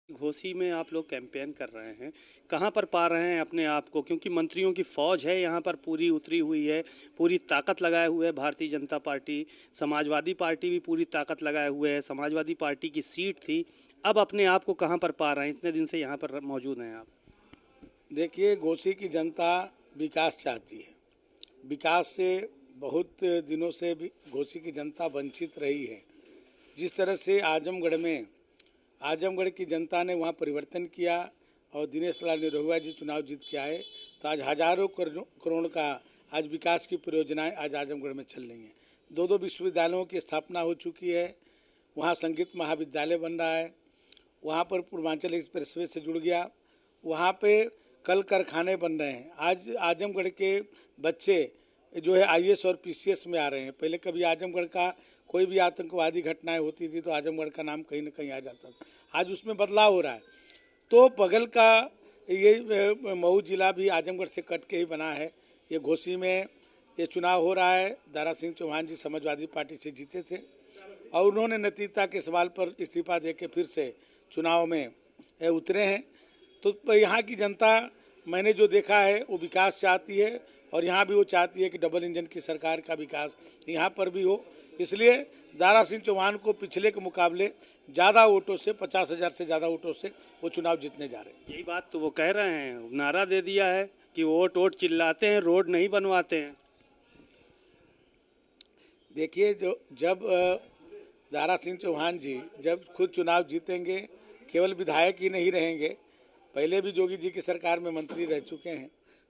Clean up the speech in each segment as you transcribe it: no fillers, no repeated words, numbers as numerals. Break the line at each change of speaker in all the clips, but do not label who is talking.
घोसी में आप लोग कैंपेन कर रहे हैं, कहाँ पर पा रहे हैं अपने आप को? क्योंकि मंत्रियों की फौज है यहाँ पर, पूरी उतरी हुई है, पूरी ताकत लगाए हुए है भारतीय जनता पार्टी। समाजवादी पार्टी भी पूरी ताकत लगाए हुए है, समाजवादी पार्टी की सीट थी। अब अपने आप को कहाँ पर पा रहे हैं? इतने दिन से यहाँ पर मौजूद हैं आप।
देखिए, घोसी की जनता विकास चाहती है। विकास से बहुत दिनों से भी घोसी की जनता वंचित रही है। जिस तरह से आजमगढ़ की जनता ने वहाँ परिवर्तन किया और दिनेश लाल निरहुआ जी चुनाव जीत के आए, तो आज हजारों करोड़ का आज विकास की परियोजनाएं आज आजमगढ़ में चल रही हैं। दो विश्वविद्यालयों की स्थापना हो चुकी है। वहाँ संगीत महाविद्यालय बन रहा है। वहाँ पर पूर्वांचल एक्सप्रेसवे से जुड़ गया। वहाँ पे कल कारखाने बन रहे हैं। आज आजमगढ़ के बच्चे जो है आईएएस और पीसीएस में आ रहे हैं। पहले कभी आजमगढ़ का कोई भी आतंकवादी घटनाएं होती थी तो आजमगढ़ का नाम कहीं न कहीं आ जाता था। आज उसमें बदलाव हो रहा है। तो बगल का ये मऊ जिला भी आजमगढ़ से कट के ही बना है। ये घोसी में ये चुनाव हो रहा है। दारा सिंह चौहान जी समाजवादी पार्टी से जीते थे और उन्होंने नैतिकता के सवाल पर इस्तीफा देके फिर से चुनाव में उतरे हैं। तो यहाँ की जनता, मैंने जो देखा है, वो विकास चाहती है और यहाँ भी वो चाहती है कि डबल इंजन की सरकार का विकास यहाँ पर भी हो। इसलिए दारा सिंह चौहान को पिछले के मुकाबले ज़्यादा वोटों से, 50,000 से ज़्यादा वोटों से वो चुनाव जीतने जा रहे हैं।
यही बात तो वो कह रहे हैं, नारा दे दिया है कि वोट वोट चिल्लाते हैं, रोड नहीं बनवाते हैं।
देखिए, जब दारा सिंह चौहान जी जब खुद चुनाव जीतेंगे, केवल विधायक ही नहीं रहेंगे, पहले भी जोगी जी की सरकार में मंत्री रह चुके हैं,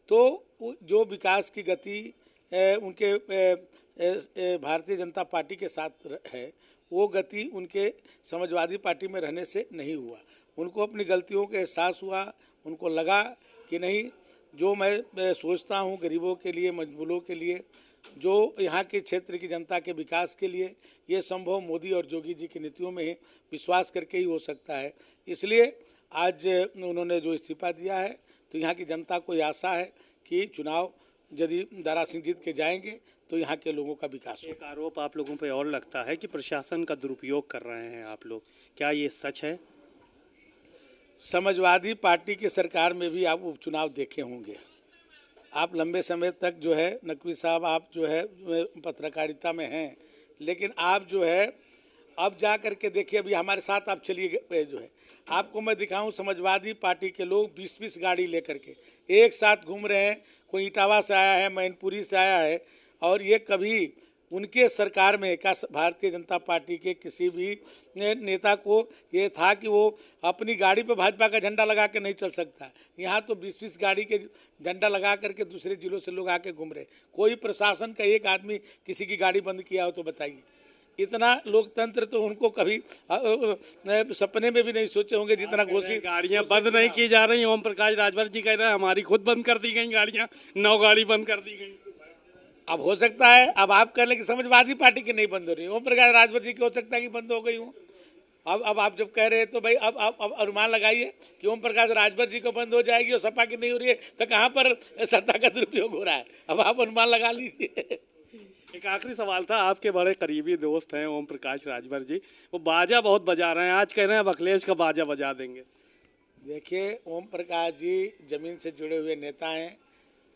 तो जो विकास की गति उनके भारतीय जनता पार्टी के साथ है, वो गति उनके समाजवादी पार्टी में रहने से नहीं हुआ। उनको अपनी गलतियों का एहसास हुआ। उनको लगा कि नहीं, जो मैं सोचता हूँ गरीबों के लिए, मजबूरों के लिए, जो यहाँ के क्षेत्र की जनता के विकास के लिए, ये संभव मोदी और जोगी जी की नीतियों में विश्वास करके ही हो सकता है। इसलिए आज उन्होंने जो इस्तीफा दिया है, तो यहाँ की जनता को आशा है कि चुनाव यदि दारा सिंह जीत के जाएंगे तो यहाँ के लोगों का विकास हो।
एक आरोप आप लोगों पे और लगता है कि प्रशासन का दुरुपयोग कर रहे हैं आप लोग, क्या ये सच है?
समाजवादी पार्टी की सरकार में भी आप उपचुनाव देखे होंगे। आप लंबे समय तक जो है, नकवी साहब, आप जो है पत्रकारिता में हैं, लेकिन आप जो है अब जा कर के देखिए, अभी हमारे साथ आप चलिए, जो है आपको मैं दिखाऊं, समाजवादी पार्टी के लोग 20-20 गाड़ी लेकर के एक साथ घूम रहे हैं। कोई इटावा से आया है, मैनपुरी से आया है, और ये कभी उनके सरकार में का भारतीय जनता पार्टी के किसी भी नेता को ये था कि वो अपनी गाड़ी पर भाजपा का झंडा लगा के नहीं चल सकता। यहाँ तो 20-20 गाड़ी के झंडा लगा करके दूसरे जिलों से लोग आके घूम रहे। कोई प्रशासन का एक आदमी किसी की गाड़ी बंद किया हो तो बताइए। इतना लोकतंत्र तो उनको कभी सपने में भी नहीं सोचे होंगे जितना घोसी।
गाड़ियां बंद नहीं की जा रही। ओम प्रकाश राजभर जी कह रहे हैं हमारी खुद बंद कर दी गई गाड़ियां, 9 गाड़ी बंद कर दी गई।
अब हो सकता है, अब आप कह लें कि समाजवादी पार्टी की नहीं बंद हो रही, ओम प्रकाश राजभर जी की हो सकता है कि बंद हो गई हो। अब आप जब कह रहे हैं तो भाई अब अनुमान लगाइए कि ओम प्रकाश राजभर जी को बंद हो जाएगी और सपा की नहीं हो रही है, तो कहाँ पर सत्ता का दुरुपयोग हो रहा है? अब आप अनुमान लगा लीजिए।
एक आखिरी सवाल था, आपके बड़े करीबी दोस्त हैं ओम प्रकाश राजभर जी, वो बाजा बहुत बजा रहे हैं, आज कह रहे हैं अब अखिलेश का बाजा बजा देंगे।
देखिए, ओम प्रकाश जी जमीन से जुड़े हुए नेता हैं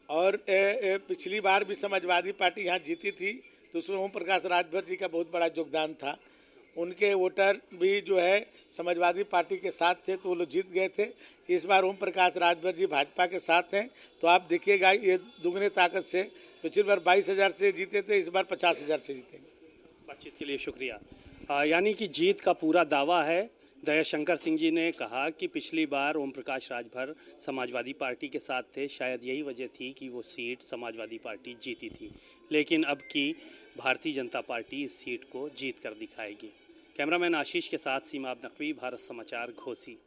और पिछली बार भी समाजवादी पार्टी यहाँ जीती थी तो उसमें ओम प्रकाश राजभर जी का बहुत बड़ा योगदान था। उनके वोटर भी जो है समाजवादी पार्टी के साथ थे तो वो लोग जीत गए थे। इस बार ओम प्रकाश राजभर जी भाजपा के साथ हैं, तो आप देखिएगा ये दुगने ताकत से, पिछली बार 22,000 से जीते थे, इस बार 50,000 से जीतेंगे।
बातचीत के लिए शुक्रिया। यानी कि जीत का पूरा दावा है। दयाशंकर सिंह जी ने कहा कि पिछली बार ओम प्रकाश राजभर समाजवादी पार्टी के साथ थे, शायद यही वजह थी कि वो सीट समाजवादी पार्टी जीती थी, लेकिन अब की भारतीय जनता पार्टी इस सीट को जीत कर दिखाएगी। कैमरामैन आशीष के साथ सीमा नकवी, भारत समाचार, घोसी।